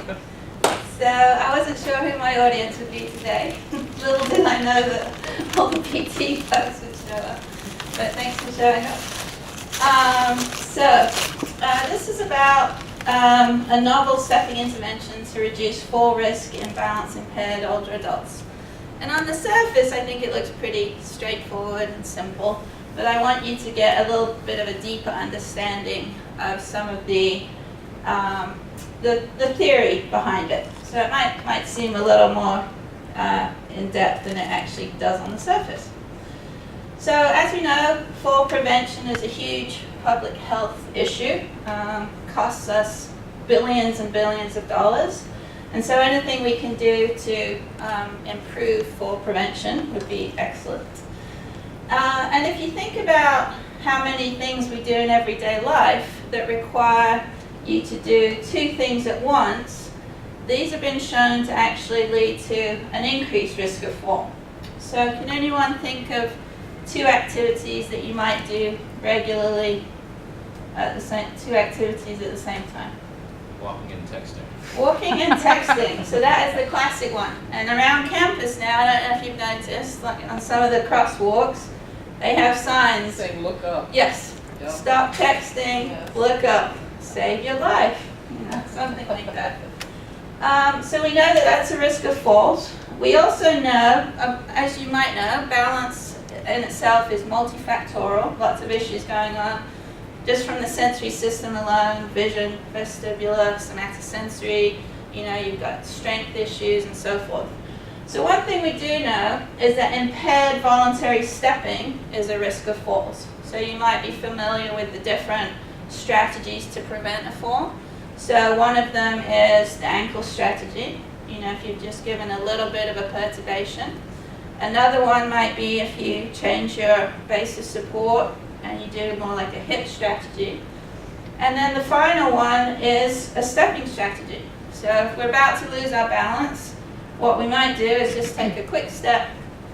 So I wasn't sure who my audience would be today. Little did I know that all the PT folks would show up. But thanks for showing up. This is about a novel stepping intervention to reduce fall risk in balance-impaired older adults. And on the surface, I think it looks pretty straightforward and simple, but I want you to get a little bit of a deeper understanding of some of the theory behind it. So it might seem a little more in depth than it actually does on the surface. So as we know, fall prevention is a huge public health issue. Costs us billions and billions of dollars. And so anything we can do to improve fall prevention would be excellent. And if you think about how many things we do in everyday life that require you to do two things at once, these have been shown to actually lead to an increased risk of fall. So can anyone think of two activities that you might do regularly at the same time? Walking and texting. Walking and texting. So that is the classic one. And around campus now, I don't know if you've noticed, like on some of the crosswalks, they have signs saying look up. Yes. Yep. Stop texting, Yes. Look up, save your life. Something like that. So we know that that's a risk of falls. We also know, as you might know, balance in itself is multifactorial, lots of issues going on. Just from the sensory system alone, vision, vestibular, somatosensory, you've got strength issues and so forth. So one thing we do know is that impaired voluntary stepping is a risk of falls. So you might be familiar with the different strategies to prevent a fall. So one of them is the ankle strategy, if you've just given a little bit of a perturbation. Another one might be if you change your base of support and you do more like a hip strategy. And then the final one is a stepping strategy. So if we're about to lose our balance, what we might do is just take a quick step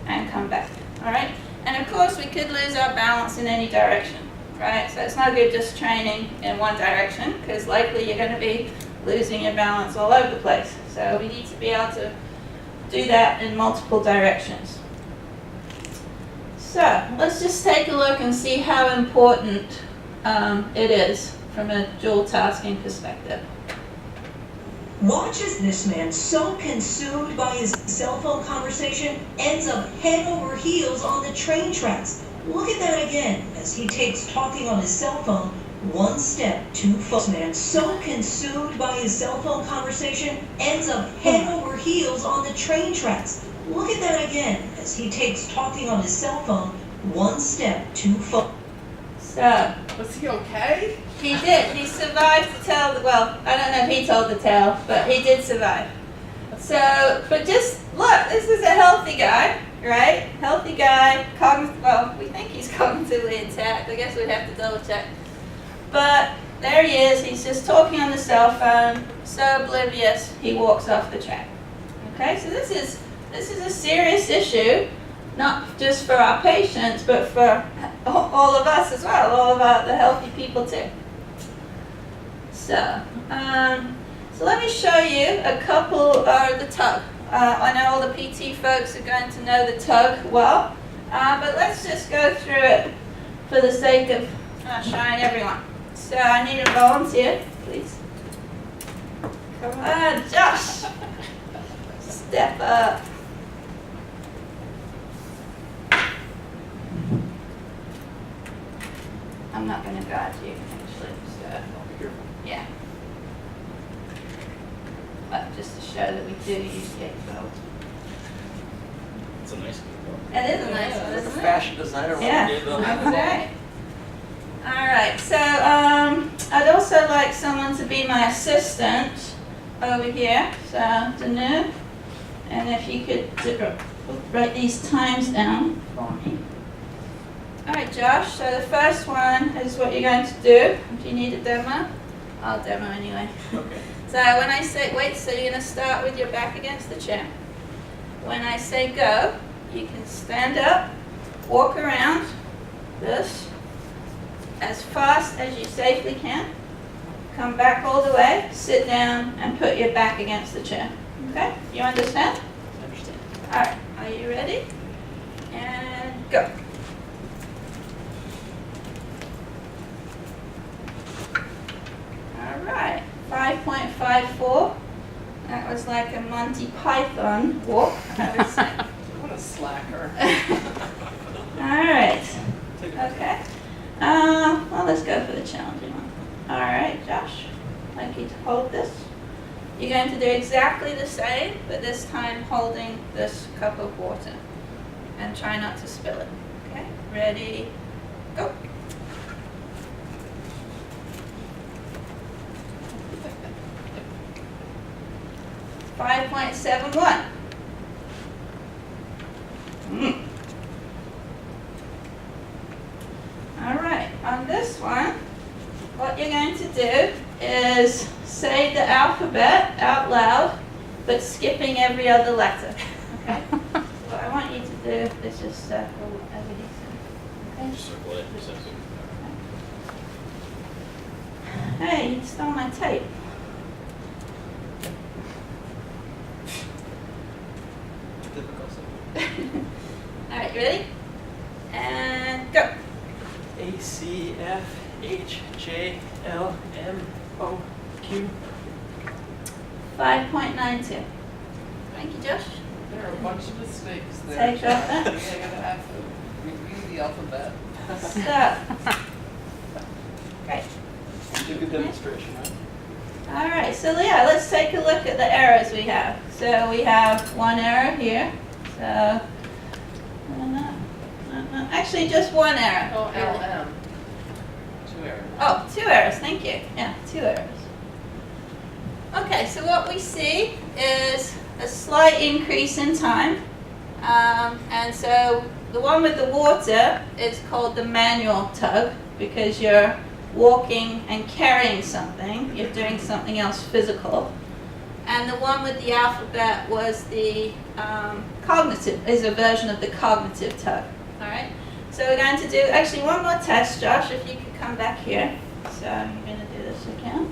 and come back, all right? And of course we could lose our balance in any direction, right? So it's not good just training in one direction, because likely you're going to be losing your balance all over the place. So we need to be able to do that in multiple directions. So let's just take a look and see how important it is from a dual tasking perspective. Watch as this man, so consumed by his cell phone conversation, ends up head over heels on the train tracks. Look at that again as he takes talking on his cell phone one step too far. This man, so consumed by his cell phone conversation, ends up head over heels on the train tracks. Look at that again as he takes talking on his cell phone one step too far. So, Was he okay? he did. He survived to tell well, I don't know if he told the tale, but he did survive. So, but just look, this is a healthy guy, right? Healthy guy, we think he's cognitively intact. I guess we'd have to double check. But there he is. He's just talking on the cell phone, so oblivious, he walks off the track. Okay, so this is a serious issue, not just for our patients, but for all of us as well, all of the healthy people too. So let me show you a couple of the tug. I know all the PT folks are going to know the tug well, but let's just go through it for the sake of showing everyone. So I need a volunteer, please. Come on, Josh. Step up. I'm not going to guide you, actually. So, yeah. But just to show that we do use the belt. It's a nice one. It is a nice one, Like a isn't it? fashion designer. Yeah. Okay. All right. So I'd also like someone to be my assistant over here. So Danu, and if you could write these times down for me. All right, Josh. So the first one is what you're going to do. Do you need a demo? I'll demo anyway. Okay. So when I say wait, so you're going to start with your back against the chair. When I say go, you can stand up, walk around this as fast as you safely can. come back all the way, sit down, and put your back against the chair. Okay? You understand? I understand. All right. Are you ready? And go. All right. 5.54. That was like a Monty Python walk, I would say. What a slacker. All right. Okay. Well, let's go for the challenging one. All right, Josh. I'd like you to hold this. You're going to do exactly the same, but this time holding this cup of water. And try not to spill it. Okay? Ready? Go. $5.71. All right, on this one, what you're going to do is say the alphabet out loud, but skipping every other letter. Okay? What I want you to do is just circle everything. Okay? Just circle it. Just circle it. Hey, you stole my tape. Difficult. All right, you ready? And go. A, C, F, H, J, L, M, O, Q. 5.92. Thank you, Josh. There are a bunch of mistakes there. Take off that. I'm gonna have to review the alphabet. So, great. Do a good demonstration, right? All right, so yeah, let's take a look at the errors we have. So we have one error here. So, actually just one error. Oh, LM. 2 errors. Oh, 2 errors, thank you. Yeah, 2 errors. Okay, so what we see is a slight increase in time. And so the one with the water is called the manual tug because you're walking and carrying something. You're doing something else physical. And the one with the alphabet was the cognitive, is a version of the cognitive tug. All right? So we're going to do actually one more test, Josh, if you could come back here. So you're going to do this again.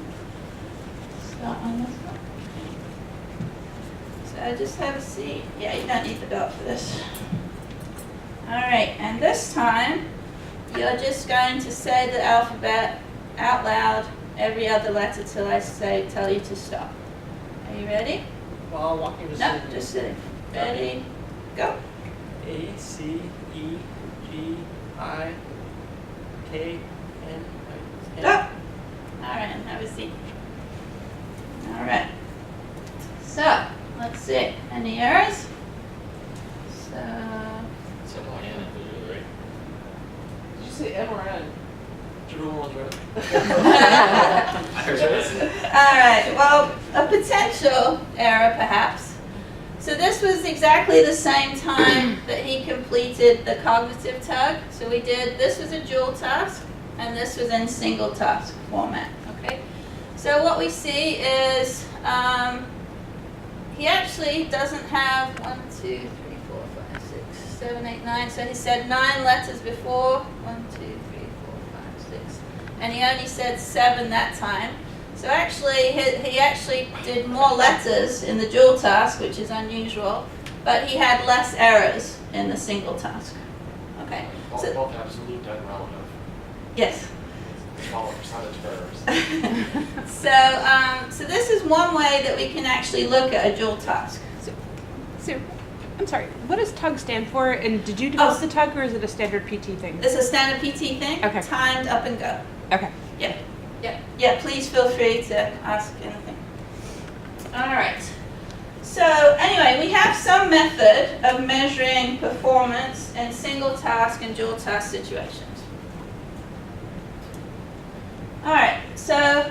Start on this one. So just have a seat. Yeah, you don't need the belt for this. All right, and this time you're just going to say the alphabet out loud, every other letter till I tell you to stop. Are you ready? While walking to No, just sitting. Ready, go. A, C, E, G, I, K, N, N. Stop. All right, and have a seat. All right. So, let's see. Any errors? So, So M or N, right? Did you say M or N? Jerome was right. I heard that. all right, well, a potential error perhaps. So this was exactly the same time that he completed the cognitive tug. So we did, this was a dual task, and this was in single task format, okay? So what we see is he actually doesn't have 1, 2, 3, 4, 5, 6, 7, 8, 9. So he said 9 letters before, 1, 2, 3, 4, 5, 6. And he only said 7 that time. So actually, he actually did more letters in the dual task, which is unusual, but he had less errors in the single task. Okay. So, Both absolute and relative. yes. Smaller percentage of errors. So this is one way that we can actually look at a dual task. So, I'm sorry, what does TUG stand for? And did you develop the TUG or is it a standard PT thing? It's a standard PT thing. Okay. Timed up and go. Okay. Yeah. Yeah. Yeah. Please feel free to ask anything. All right. So anyway, we have some method of measuring performance in single task and dual task situations. All right. So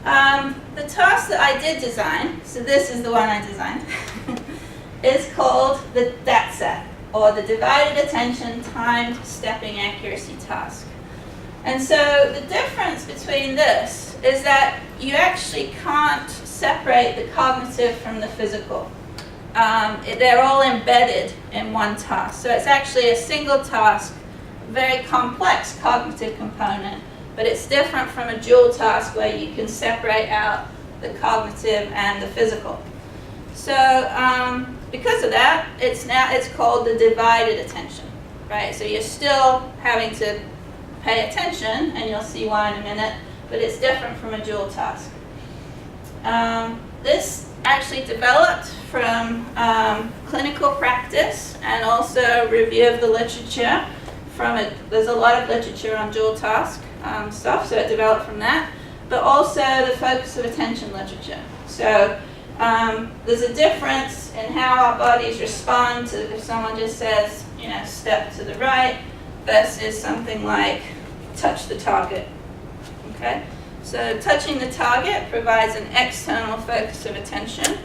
the task that I did design, so this is the one I designed, is called the DATSAT, or the Divided Attention Timed Stepping Accuracy Task. And so the difference between this is that you actually can't separate the cognitive from the physical. They're all embedded in one task. So it's actually a single task, very complex cognitive component, But it's different from a dual task where you can separate out the cognitive and the physical. So because of that, it's called the divided attention, right? So you're still having to pay attention, and you'll see why in a minute, but it's different from a dual task. This actually developed from clinical practice and also review of the literature. There's a lot of literature on dual task stuff, so it developed from that, but also the focus of attention literature. So there's a difference in how our bodies respond to if someone just says, step to the right versus something like touch the target. Okay? So touching the target provides an external focus of attention,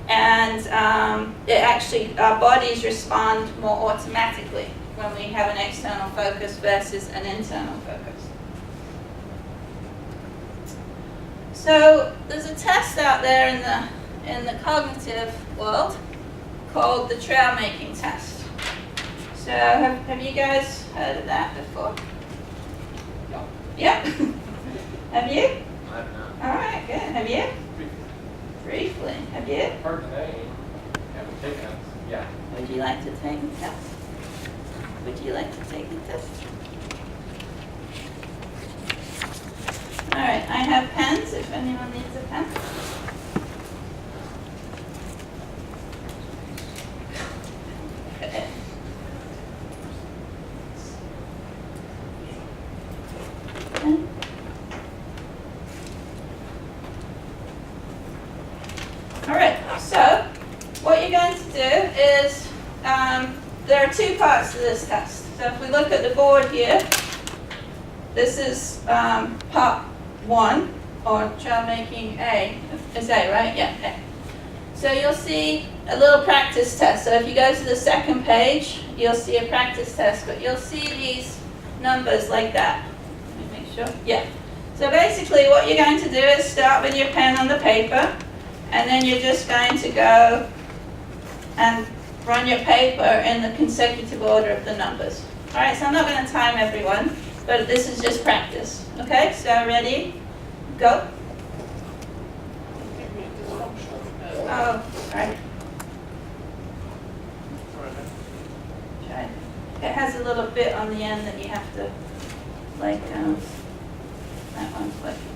and our bodies respond more automatically when we have an external focus versus an internal focus. So there's a test out there in the cognitive world called the trail making test. So have you guys heard of that before? No. Yeah. Have you? I have not. All right, good. Have you? Briefly. Have you? Heard the name. Haven't taken it. Yeah. Would you like to take the test? Would you like to take the test? All right, I have pens if anyone needs a pen. Okay. Pen. All right, so what you're going to do is, there are two parts to this test. So if we look at the board here, this is part 1, or trail making A. Is A, right? Yeah, A. So you'll see a little practice test. So if you go to the second page, you'll see a practice test, but you'll see these numbers like that. Let me make sure. Yeah. So basically what you're going to do is start with your pen on the paper, and then you're just going to go and run your paper in the consecutive order of the numbers. All right, so I'm not going to time everyone, but this is just practice. Okay, so ready? Go. Oh, right. Try. It has a little bit on the end that you have to, that one's working.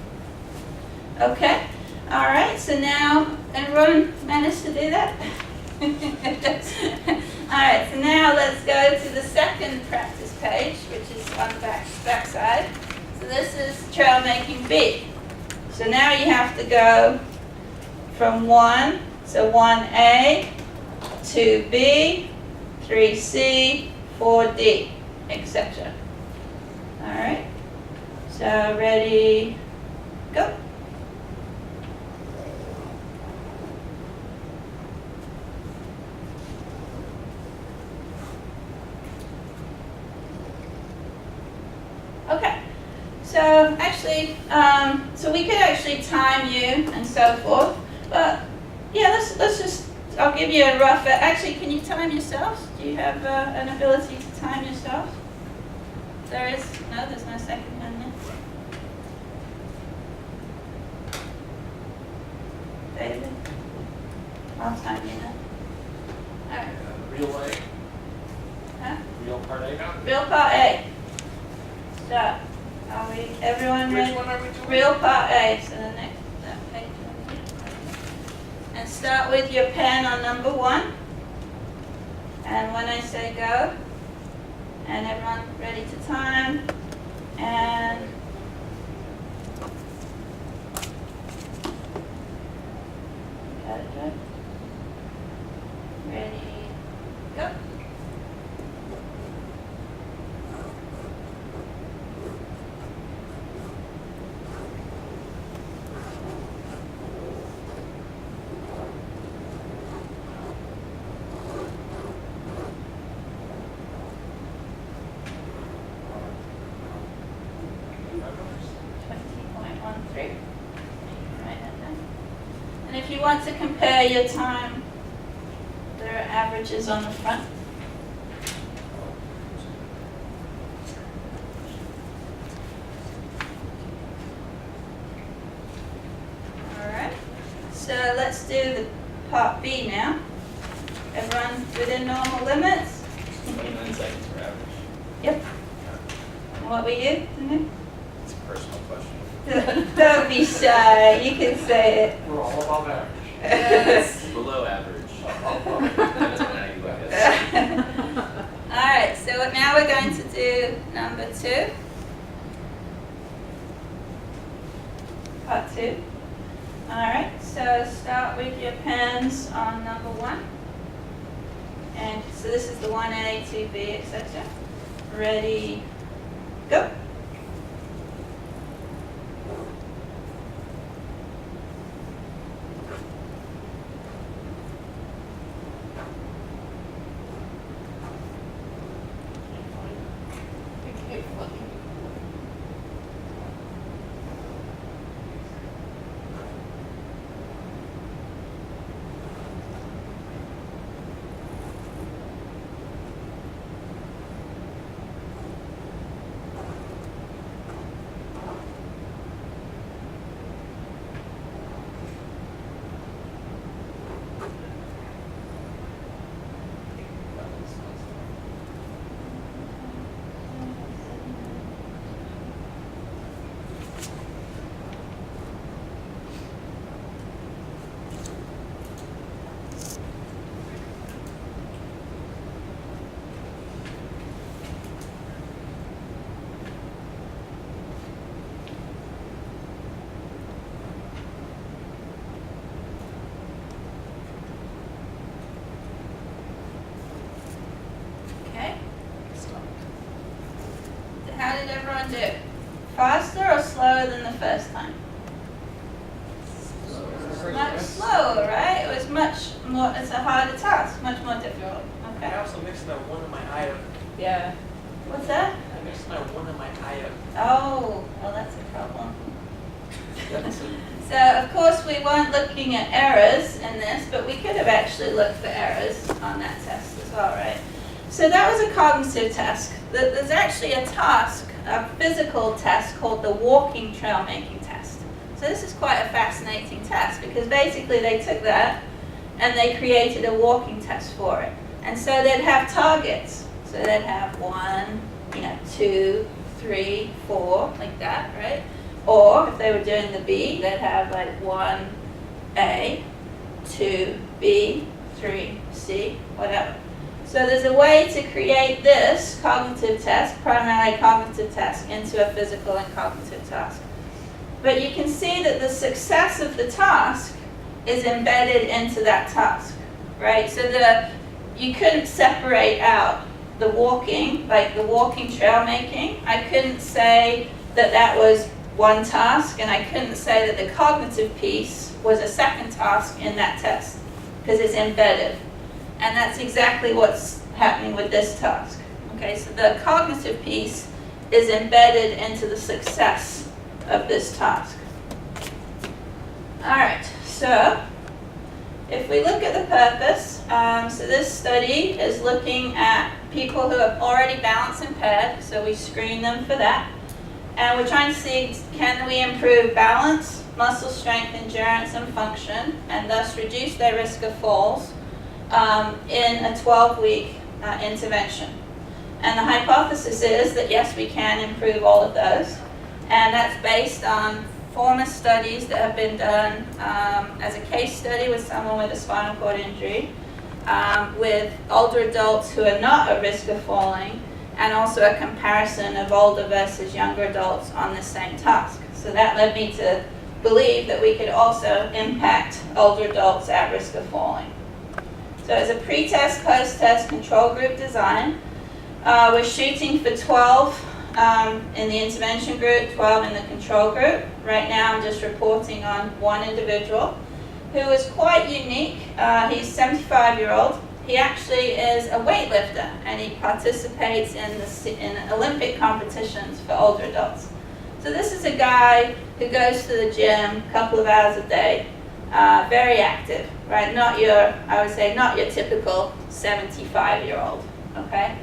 Okay, all right, so now everyone managed to do that? All right, so now let's go to the second practice page, which is on the back side. So this is trail making B. So now you have to go from 1, so 1A, 2B, 3C, 4D, etc. All right, so ready, go. Okay, so actually, so we could actually time you and so forth, but yeah, let's just, I'll give you a rough, actually, can you time yourselves? Do you have an ability to time yourself? There's no second one there. David? I'll time you now. All right. Real A. Huh? Real part A. Real part A. Start. Are we, everyone Which ready? one are we doing? Real part A, so the next, that page. And start with your pen on number 1. And when I say go, and everyone ready to time, and got it right? Ready, go. And if you want to compare your time, there are averages on the front. so let's do the part B now. Everyone within normal limits? 29 seconds for average. Yep. And what were you? Mhm. It's a personal question. Don't be shy, you can say it. We're all above average. Below average. Depends on how you look at it. Alright, so now we're going to do number 2. Part 2. Alright, so start with your pens on number 1. And so this is the 1A, 2B, etc. Ready, go. Okay. How did everyone do? Faster or slower than the first time? Much slower, right? It was much more, it's a harder task, much more difficult. I Okay. also mixed my 1 and my I up. Yeah. What's that? I mixed my 1 and my I up. Oh, well, that's a problem. So, of course, we weren't looking at errors in this, but we could have actually looked for errors on that test as well, right? So that was a cognitive task. There's actually a task, a physical test called the walking trail making test. So this is quite a fascinating test because basically they took that and they created a walking test for it. And so they'd have targets. So they'd have 1, 2, 3, 4, like that, right? Or if they were doing the B, they'd have like 1A, 2B, 3C, whatever. So there's a way to create this cognitive test, primarily cognitive task, into a physical and cognitive task. But you can see that the success of the task is embedded into that task, right? So you couldn't separate out the walking, like the walking trail making. I couldn't say that that was one task, and I couldn't say that the cognitive piece was a second task in that test, because it's embedded. And that's exactly what's happening with this task. Okay, so the cognitive piece is embedded into the success of this task. Alright, so if we look at the purpose, so this study is looking at people who are already balance impaired, so we screen them for that. And we're trying to see, can we improve balance, muscle strength, endurance, and function, and thus reduce their risk of falls in a 12-week intervention. And the hypothesis is that yes, we can improve all of those. And that's based on former studies that have been done as a case study with someone with a spinal cord injury, with older adults who are not at risk of falling, and also a comparison of older versus younger adults on the same task. So that led me to believe that we could also impact older adults at risk of falling. So it's a pre-test, post-test control group design. We're shooting for 12 in the intervention group, 12 in the control group. Right now I'm just reporting on one individual who is quite unique. He's a 75-year-old. He actually is a weightlifter, and he participates in Olympic competitions for older adults. So this is a guy who goes to the gym a couple of hours a day, very active, right? I would say not your typical 75-year-old, okay?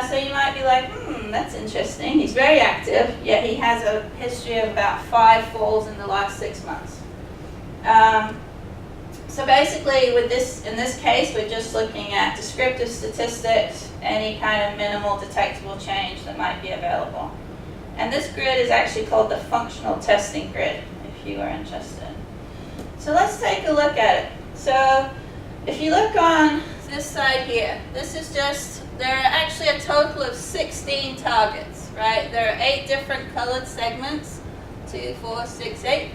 So you might be like, that's interesting. He's very active, yet he has a history of about 5 falls in the last 6 months. So basically, with this, in this case, we're just looking at descriptive statistics, any kind of minimal detectable change that might be available. And this grid is actually called the functional testing grid, if you are interested. So let's take a look at it. So if you look on this side here, this is just, there are actually a total of 16 targets, right? There are 8 different colored segments, 2, 4, 6, 8.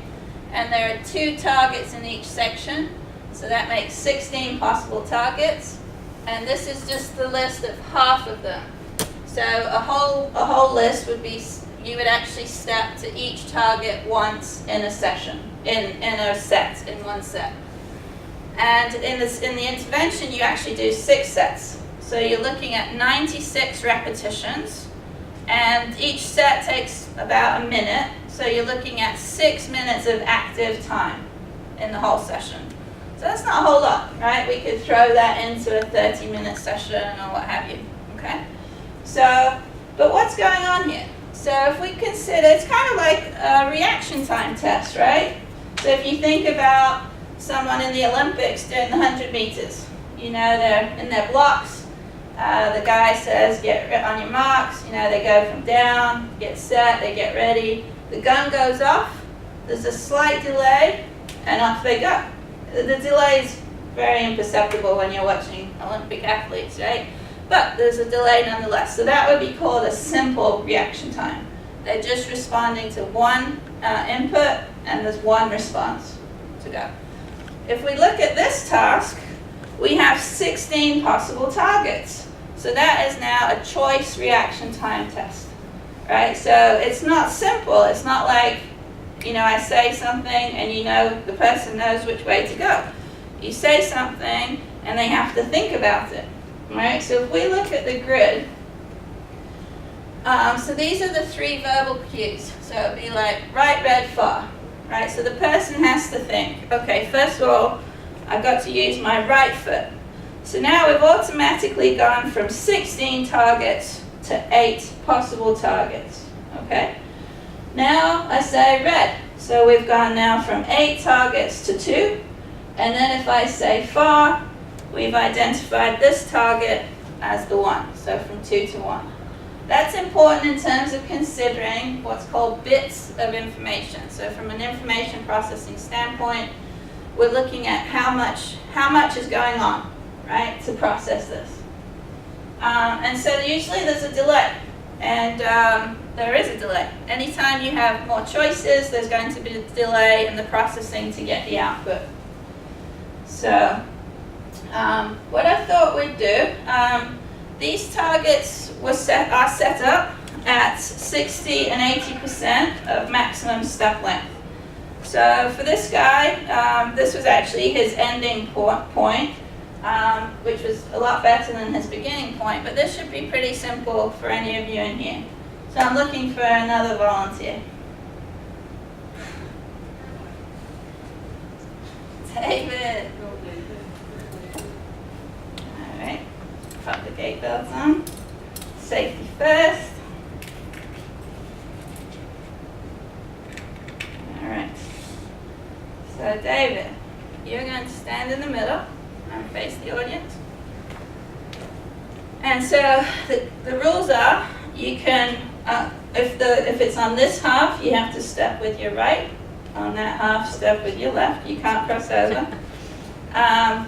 And there are 2 targets in each section. So that makes 16 possible targets. And this is just the list of half of them. So a whole list would be, you would actually step to each target once in a session, in a set, in one set. And in the intervention, you actually do 6 sets. So you're looking at 96 repetitions, and each set takes about a minute. So you're looking at 6 minutes of active time in the whole session. So that's not a whole lot, right? We could throw that into a 30-minute session or what have you, okay? So, but what's going on here? So if we consider, it's kind of like a reaction time test, right? So if you think about someone in the Olympics doing the 100 meters, you know, they're in their blocks. The guy says, get on your marks, you know, they go from down, get set, they get ready. The gun goes off, there's a slight delay, and off they go. The delay is very imperceptible when you're watching Olympic athletes, right? But there's a delay nonetheless. So that would be called a simple reaction time. They're just responding to one input, and there's one response to go. If we look at this task, we have 16 possible targets. So that is now a choice reaction time test, right? So it's not simple. It's not like, you know, I say something and you know the person knows which way to go. You say something and they have to think about it, right? So if we look at the grid, so these are the 3 verbal cues. So it would be like right, red, far, right? So the person has to think, okay, first of all, I've got to use my right foot. So now we've automatically gone from 16 targets to 8 possible targets, okay? Now I say red. So we've gone now from 8 targets to 2. And then if I say far, we've identified this target as the 1. So from 2 to 1. That's important in terms of considering what's called bits of information. So from an information processing standpoint, we're looking at how much is going on, right, to process this. And so usually there's a delay. And there is a delay. Anytime you have more choices, there's going to be a delay in the processing to get the output. So what I thought we'd do, these targets are set up at 60 and 80% of maximum step length. So for this guy, this was actually his ending point, which was a lot better than his beginning point, but this should be pretty simple for any of you in here. So I'm looking for another volunteer. David. All right. Put the gate belts on. Safety first. All right. So David, you're going to stand in the middle and face the audience. And so the rules are, you can, if it's on this half, you have to step with your right. On that half, step with your left. You can't cross over.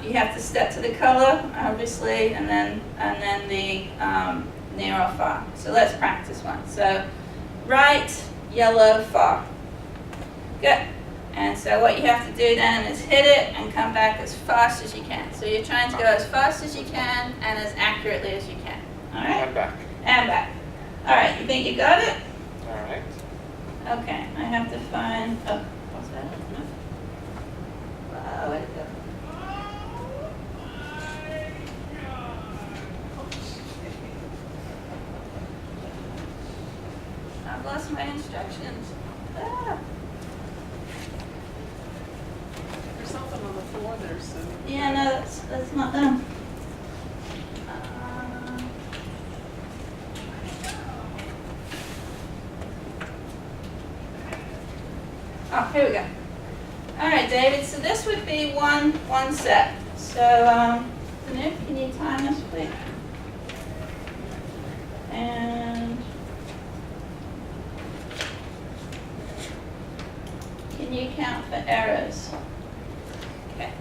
You have to step to the color, obviously, and then the near or far. So let's practice one. So right, yellow, far. Good. And so what you have to do then is hit it and come back as fast as you can. So you're trying to go as fast as you can and as accurately as you can. All right? And back. And back. All right, you think you got it? All right. Okay, I have to find, oh, what's that? No? Where'd it go? I've lost my instructions. Ah. There's something on the floor there, so. Yeah, no, that's not them. Oh, here we go. All right, David, so this would be one set. So, Nick, can you time this, please? And can you count for errors? Okay.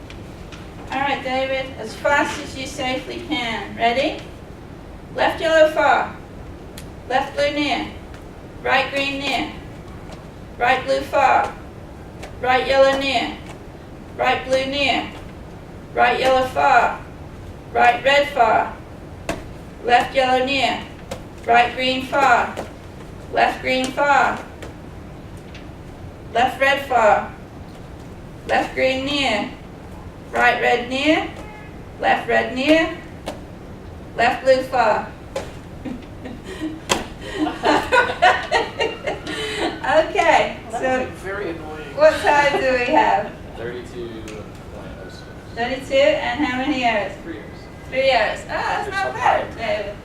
All right, David, as fast as you safely can. Ready? Left yellow far, left blue near, right green near, right blue far, right yellow near, right blue near, right yellow far, right red far, left yellow near, right green far, left green far, left red far, left green near, right red near, left red near, left blue far. Okay, That so would be very annoying. what time do we have? 32.06. 32, and how many errors? 3 years. 3 errors. Ah, that's not bad, David.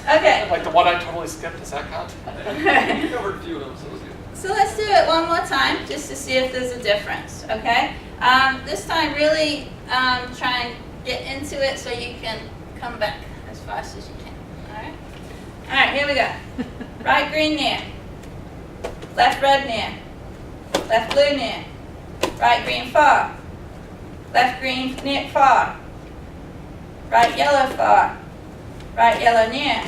Okay. Like the one I totally skipped, does that count? You covered a few of them, so it was good. So let's do it one more time, just to see if there's a difference, okay? This time really try and get into it so you can come back as fast as you can, all right? All right, here we go. Right green near, left red near, left blue near, right green far, left green near far, right yellow far, right yellow near,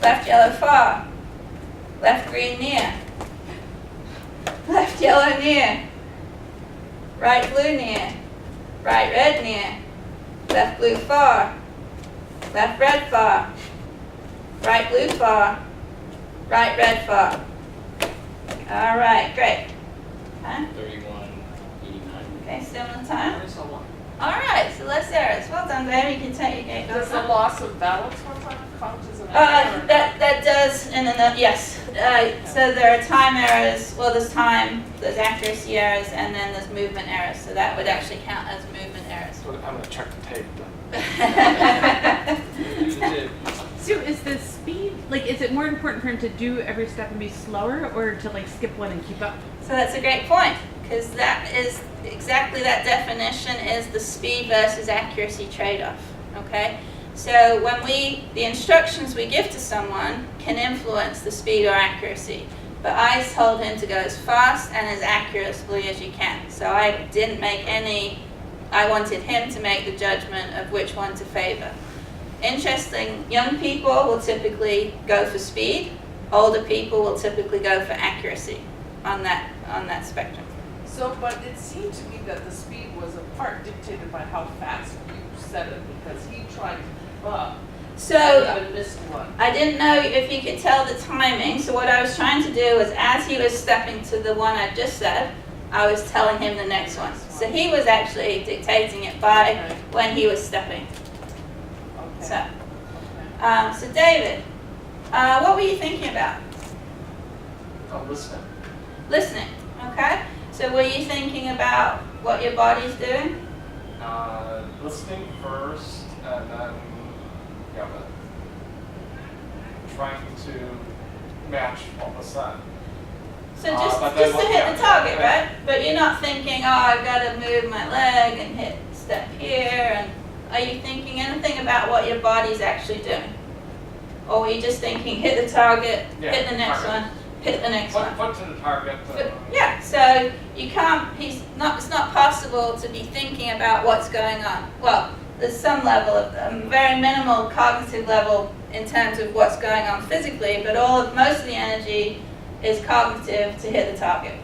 left yellow far, left green near, left yellow near, right blue near, right red near, left blue far, left red far, right blue far, right red far. All right, great. Okay, 31.89. okay, still in time. There's a lot. All right, so let's errors. Well done, babe. You can take your gate. Does the loss of balance one time count as an error? That does, and then yes. So there are time errors. Well, there's time, there's accuracy errors, and then there's movement errors. So that would actually count as movement errors. So I'm gonna check the tape. Use the tip. So is the speed, like, is it more important for him to do every step and be slower, or to like skip one and keep up? So that's a great point, because that is exactly that definition is the speed versus accuracy trade-off, okay? So when the instructions we give to someone can influence the speed or accuracy, but I told him to go as fast and as accurately as you can. So I didn't make I wanted him to make the judgment of which one to favor. Interesting, young people will typically go for speed, older people will typically go for accuracy on that spectrum. So, but it seemed to me that the speed was a part dictated by how fast you said it, because he tried to keep up. So And even missed one. I didn't know if you could tell the timing, so what I was trying to do was as he was stepping to the one I just said, I was telling him the next one. So he was actually dictating it by Okay. when he was stepping. Okay. So, Okay. so David, what were you thinking about? Oh, listening. Listening, okay? So were you thinking about what your body's doing? Listening first, and then, yeah, but trying to match what was said. So just but then to what- hit yeah, the target, yeah. right? But you're not thinking, oh, I've got to move my leg and hit step here. And are you thinking anything about what your body's actually doing? Or were you just thinking, hit the target, Yeah, hit the next target. one, hit the next one? Foot to the target. But, yeah, so you can't, it's not possible to be thinking about what's going on. Well, there's some level of, very minimal cognitive level in terms of what's going on physically, but most of the energy is cognitive to hit the target.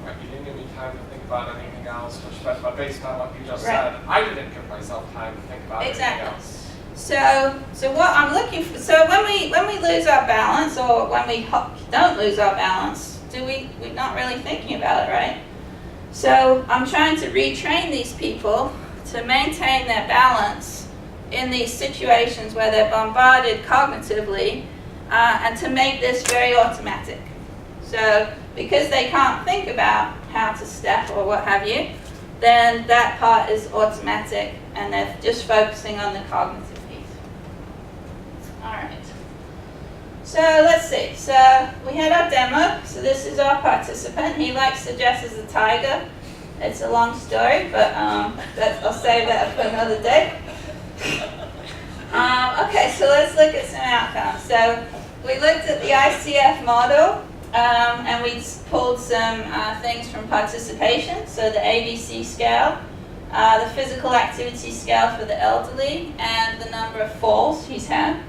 Right, you didn't give me time to think about anything else, but based on what you just Right. said, I didn't give myself time to think about Exactly. anything else. So what I'm looking for, so when we lose our balance, or when we don't lose our balance, we're not really thinking about it, right? So I'm trying to retrain these people to maintain their balance in these situations where they're bombarded cognitively, and to make this very automatic. So because they can't think about how to step or what have you, then that part is automatic and they're just focusing on the cognitive piece. All right. So let's see. So we had our demo. So this is our participant. He likes to dress as a tiger. It's a long story, but I'll save that for another day. Okay, so let's look at some outcomes. So we looked at the ICF model, and we pulled some things from participation. So the ABC scale, the physical activity scale for the elderly, and the number of falls he's had.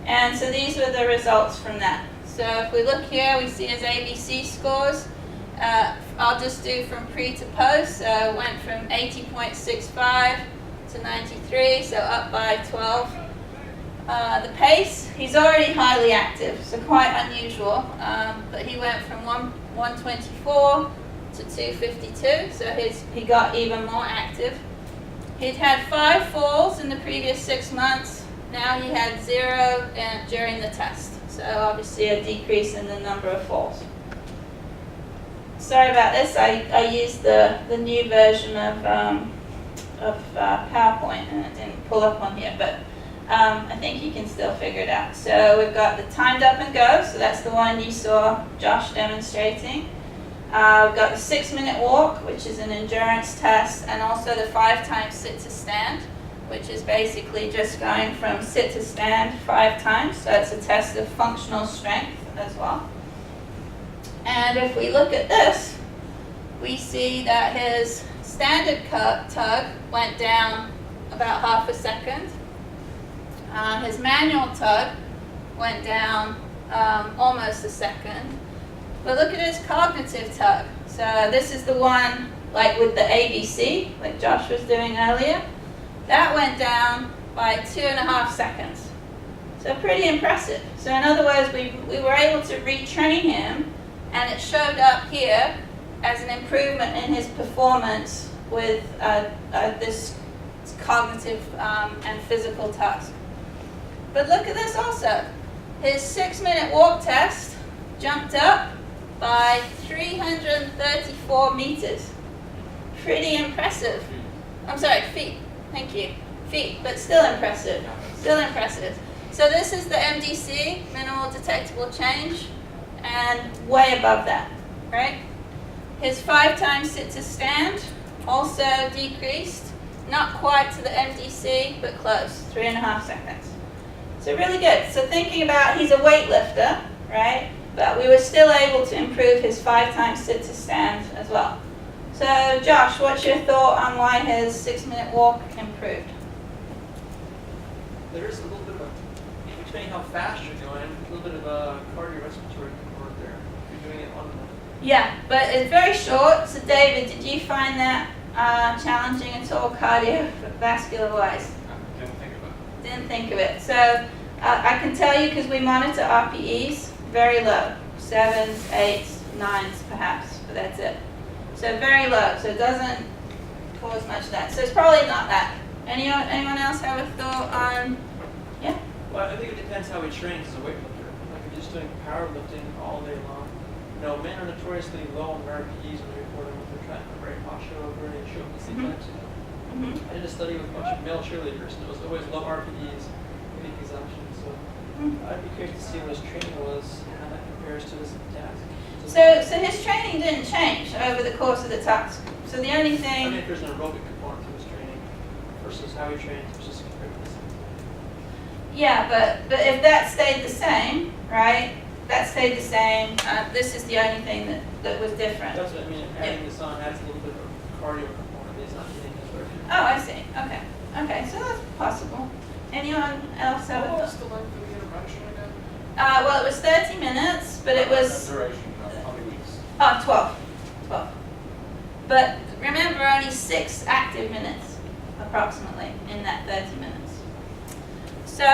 And so these were the results from that. So if we look here, we see his ABC scores. I'll just do from pre to post. Went from 80.65 to 93, so up by 12. The pace, he's already highly active, so quite unusual. But he went from 124 to 252, so he got even more active. He'd had 5 falls in the previous 6 months. Now he had 0 during the test, so obviously a decrease in the number of falls. Sorry about this. I used the new version of PowerPoint, and it didn't pull up on here, but I think you can still figure it out. So we've got the timed up and go, so that's the one you saw Josh demonstrating. We've got the 6-minute walk, which is an endurance test, and also the 5 times sit to stand, which is basically just going from sit to stand 5 times. So it's a test of functional strength as well. And if we look at this, we see that his standard tug went down about half a second. His manual tug went down almost a second. But look at his cognitive tug. So this is the one like with the ABC, like Josh was doing earlier. That went down by 2.5 seconds. So pretty impressive. So in other words, we were able to retrain him, and it showed up here as an improvement in his performance with this cognitive and physical task. But look at this also. His 6-minute walk test jumped up by 334 meters. Pretty impressive. I'm sorry, feet. Thank you. Feet, but still impressive. Still impressive. So this is the MDC, minimal detectable change, and way above that, right? His 5 times sit to stand also decreased, not quite to the MDC, but close, 3.5 seconds. So really good. So thinking about, he's a weightlifter, right? But we were still able to improve his 5 times sit to stand as well. So Josh, what's your thought on why his 6-minute walk improved? There's a little bit of a, explaining how fast you're going, a little bit of a cardiorespiratory component there. You're doing it on enough. Yeah, but it's very short. So David, did you find that challenging at all cardiovascular-wise? Didn't think of it. Didn't think of it. So I can tell you because we monitor RPEs very low, 7s, 8s, 9s perhaps, but that's it. So very low, so it doesn't cause much of that. So it's probably not that. Anyone else have a thought on, yeah? Well, I think it depends how he trains as a weightlifter. Like if you're just doing powerlifting all day long, you know, men are notoriously low on their RPEs when they report on what they're trying for very posture over and show these types, you know. I did a study with a bunch of male cheerleaders, and it was always low RPEs, big exhaustion. So I'd be curious to see what his training was and how that compares to this task. So his training didn't change over the course of the task. So the only I thing, mean, if there's an aerobic component to his training versus how he trains versus compared to this. yeah, but if that stayed the same, right? That stayed the same. This is the only thing that was different. That's what I mean. Adding this on adds a little bit of a cardio component. He's not getting his work. Oh, I see. Okay. Okay, so that's possible. Anyone else have a What was thought? the length of the intervention again? Well, it was 30 minutes, but it was Duration, how many weeks? 12. But remember, only 6 active minutes, approximately, in that 30 minutes. So,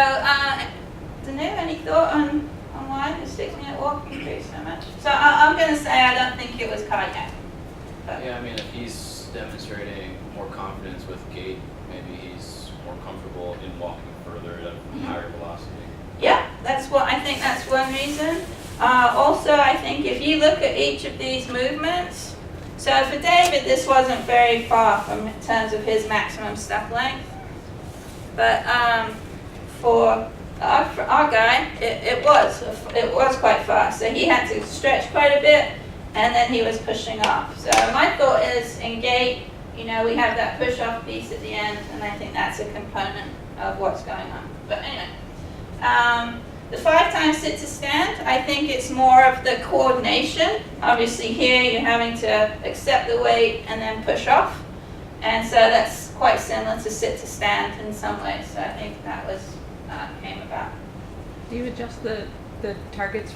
Danu, any thought on why the 6-minute walk increased so much? So I'm going to say I don't think it was cardiac. But Yeah, I mean, if he's demonstrating more confidence with gait, maybe he's more comfortable in walking further at a higher velocity. yeah, I think that's one reason. Also, I think if you look at each of these movements, so for David, this wasn't very far from in terms of his maximum step length. But for Our guy, it was quite fast. So he had to stretch quite a bit, and then he was pushing off. So my thought is in gait, we have that push off piece at the end, and I think that's a component of what's going on. But anyway, the 5 times sit to stand, I think it's more of the coordination. Obviously here you're having to accept the weight and then push off. And so that's quite similar to sit to stand in some ways. So I think that was came about. Do you adjust the targets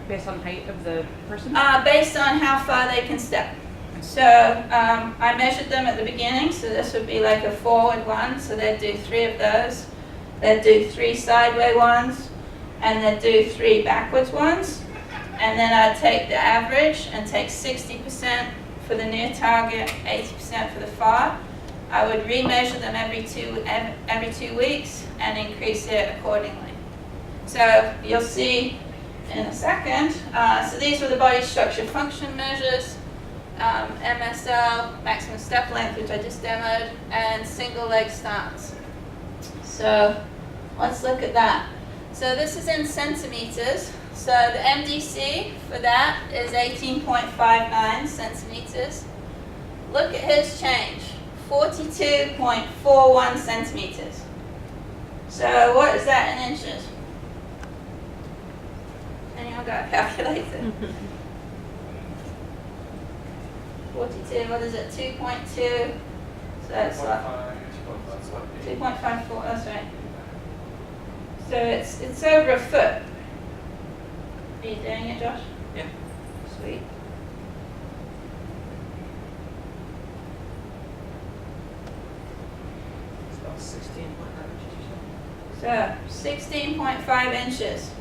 based on height of the person? Based on how far they can step. So I measured them at the beginning. So this would be like a forward one. So they'd do 3 of those. They'd do 3 sideway ones. And they'd do 3 backwards ones. And then I'd take the average and take 60% for the near target, 80% for the far. I would remeasure them every two weeks and increase it accordingly. So you'll see in a second. So these were the body structure function measures, MSL, maximum step length, which I just demoed, and single leg stance. So let's look at that. So this is in centimeters. So the MDC for that is 18.59 centimeters. Look at his change, 42.41 centimeters. So what is that in inches? Anyone got a calculator? 42, what is it, 2.2? So it's like 2.54, that's right. So it's over a foot. Are you doing it, Josh? Yeah. Sweet. It's about 16.9 inches. So 16.5 inches.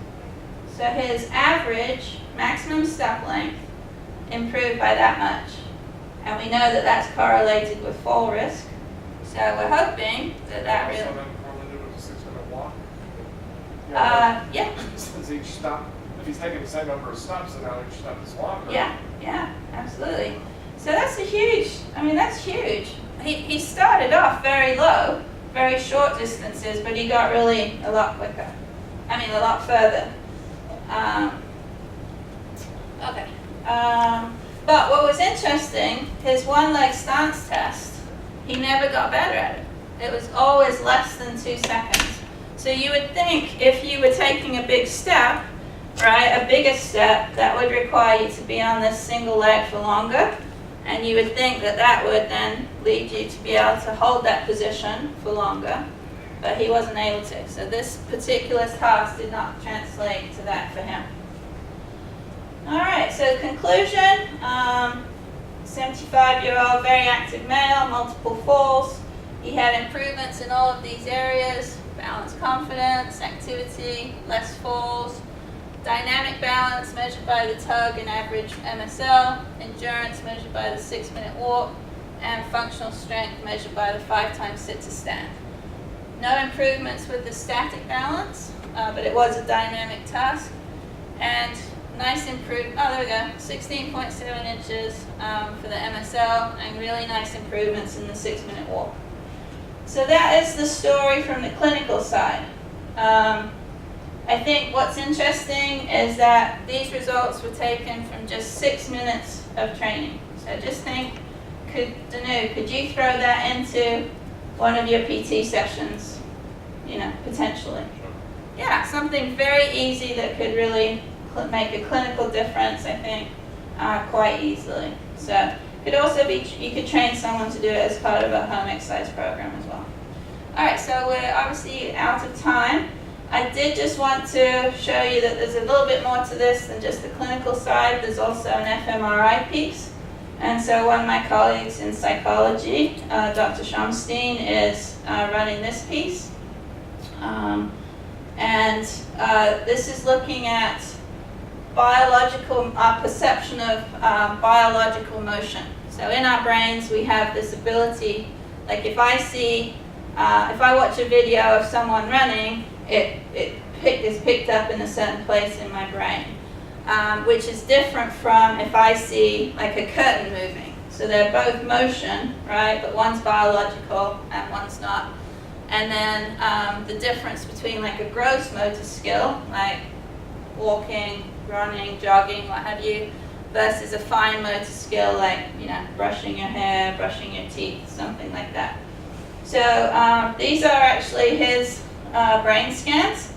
So his average maximum step length improved by that much. And we know that that's correlated with fall risk. So we're hoping that So really... then correlated with a 6-minute walk? Yeah. Since each stop, if he's taking the same number of steps, and now each step is longer. Yeah, absolutely. So that's that's huge. He started off very low, very short distances, but he got really a lot quicker. A lot further. Okay. But what was interesting, his one leg stance test, he never got better at it. It was always less than 2 seconds. So you would think if you were taking a big step, right, a bigger step, that would require you to be on this single leg for longer. And you would think that would then lead you to be able to hold that position for longer. But he wasn't able to. So this particular task did not translate to that for him. All right, so conclusion, 75-year-old, very active male, multiple falls. He had improvements in all of these areas: balance, confidence, activity, less falls, dynamic balance measured by the tug and average MSL, endurance measured by the 6-minute walk, and functional strength measured by the 5 times sit to stand. No improvements with the static balance, but it was a dynamic task. And nice improvement, there we go, 16.7 inches for the MSL, and really nice improvements in the 6-minute walk. So that is the story from the clinical side. I think what's interesting is that these results were taken from just 6 minutes of training. So just think, could you throw that into one of your PT sessions, potentially? Yeah, something very easy that could really make a clinical difference, I think, quite easily. So could also be, you could train someone to do it as part of a home exercise program as well. All right, so we're obviously out of time. I did just want to show you that there's a little bit more to this than just the clinical side. There's also an fMRI piece. And so one of my colleagues in psychology, Dr. Shamstein, is running this piece. This is looking at perception of biological motion. So in our brains, we have this ability, like if I watch a video of someone running, it is picked up in a certain place in my brain, which is different from if I see like a curtain moving. So they're both motion, right? But one's biological and one's not. And then the difference between like a gross motor skill, like walking, running, jogging, what have you, versus a fine motor skill like, brushing your hair, brushing your teeth, something like that. So these are actually his brain scans.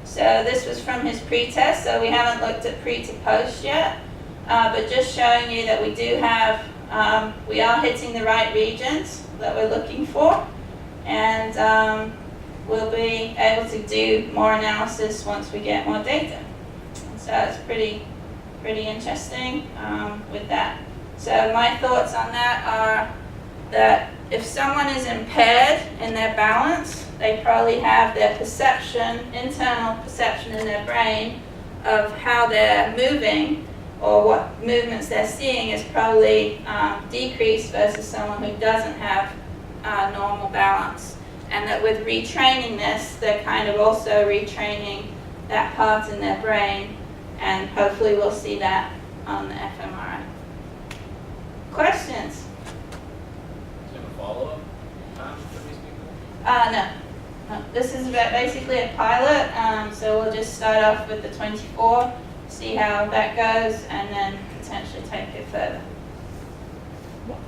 So this was from his pre-test, so we haven't looked at pre to post yet, but just showing you that we do have, we are hitting the right regions that we're looking for, and we'll be able to do more analysis once we get more data. So it's pretty interesting with that. So my thoughts on that are that if someone is impaired in their balance, they probably have their perception, internal perception in their brain of how they're moving or what movements they're seeing is probably decreased versus someone who doesn't have normal balance. And that with retraining this, they're kind of also retraining that part in their brain, and hopefully we'll see that on the fMRI. Questions? Is there a follow-up for these people? No. This is basically a pilot, so we'll just start off with the 24, see how that goes, and then potentially take it further.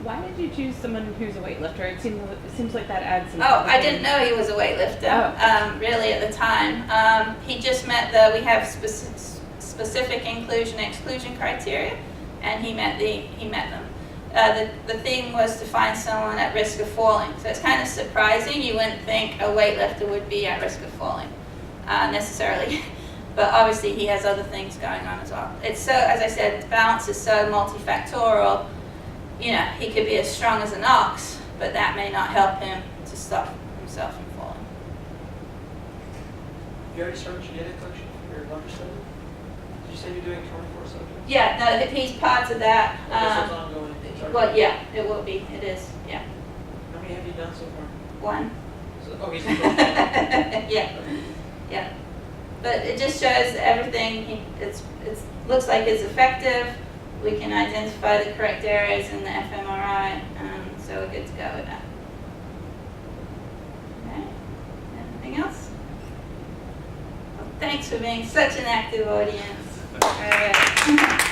Why did you choose someone who's a weightlifter? It seems like that adds some. Oh, I didn't know he was a weightlifter, really, at the time. He just met we have specific inclusion-exclusion criteria, and he met them. The thing was to find someone at risk of falling. So it's kind of surprising. You wouldn't think a weightlifter would be at risk of falling, necessarily. But obviously he has other things going on as well. It's so, as I said, balance is so multifactorial. He could be as strong as an ox, but that may not help him to stop himself from falling. You already started your data collection for your lumbar study? Did you say you're doing 24 subjects? Yeah, no, he's part of that. This one's ongoing. Well, yeah, it will be. It is, yeah. How many have you done so far? One. Okay, so far. Yeah. But it just shows everything. It looks like it's effective. We can identify the correct areas in the fMRI, so we're good to go with that. Okay. Anything else? Well, thanks for being such an active audience. All right.